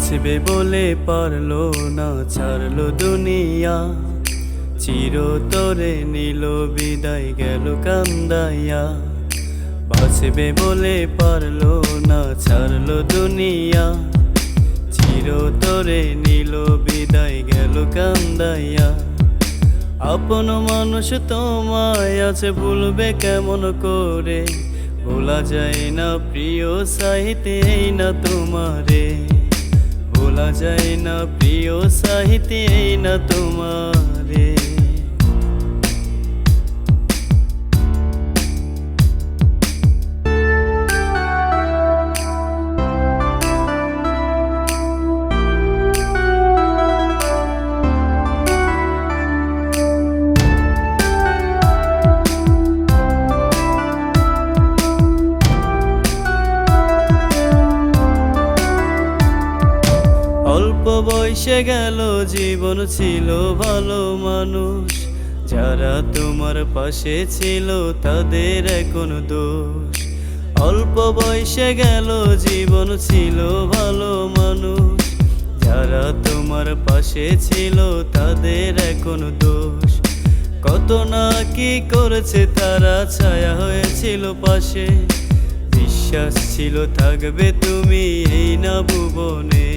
বাঁচবে বলে পারলো না, ছাড়লো দুনিয়া। চিরতরে নিল বিদায়, গেল কান্দাইয়া। বাঁচবে বলে পারলো না, ছাড়লো দুনিয়া। চিরতরে নিল বিদায়, গেল কান্দাইয়া। আপন মানুষ তোমায় আছে, ভুলবে কেমন করে? ভোলা যায় না প্রিয় সাহিত্যে এই না তোমারে। ভোলা যায় না প্রিয় সাহিত্যে এই না তোমারে। অল্প বয়সে গেল জীবন, ছিল ভালো মানুষ। যারা তোমার পাশে ছিল তাদের এখন দোষ। অল্প বয়সে গেল জীবন, ছিল ভালো মানুষ। যারা তোমার পাশে ছিল তাদের এখন দোষ। কত না কি করেছে তারা, ছায়া হয়েছিল পাশে। বিশ্বাস ছিল থাকবে তুমি এই না ভুবনে।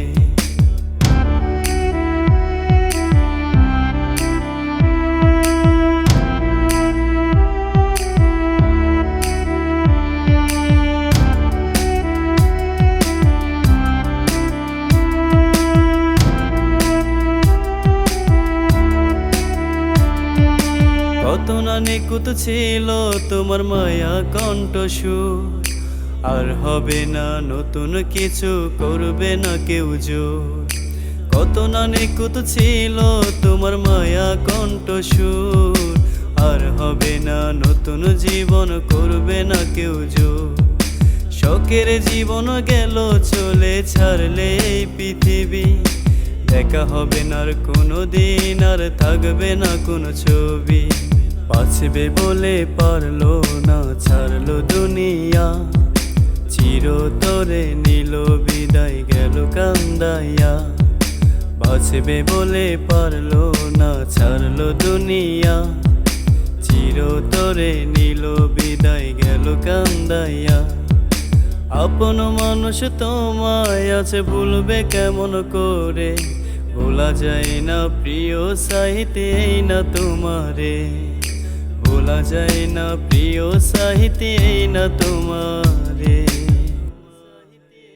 কত না নিকুত ছিল তোমার মায়া কণ্ঠস্বর। আর হবে না নতুন কিছু, করবে না কেউ জোর। কত না নিকুত ছিল তোমার মায়া কণ্ঠস্বর। আর হবে না নতুন জীবন, করবে না কেউ জোর। শখের জীবন গেল চলে, ছাড়লে এই পৃথিবী। দেখা হবে না আর কোনো দিন, আর থাকবে না কোনো ছবি। বাঁচবে বলে পারলো না, ছাড়লো দুনিয়া। চিরতরে নিল বিদায়, গেল কান্দাইয়া। বাঁচবে বলে পারলো না, ছাড়লো দুনিয়া। চিরতরে নিল বিদায়, গেল কান্দাইয়া। আপন মানুষ তোমায় আছে, ভুলবে কেমন করে? ভোলা যায় না প্রিয় সাহিত্যে এই না তোমারে। ভোলা যায় না প্রিয় সাহিত্যে এই না তোমারে।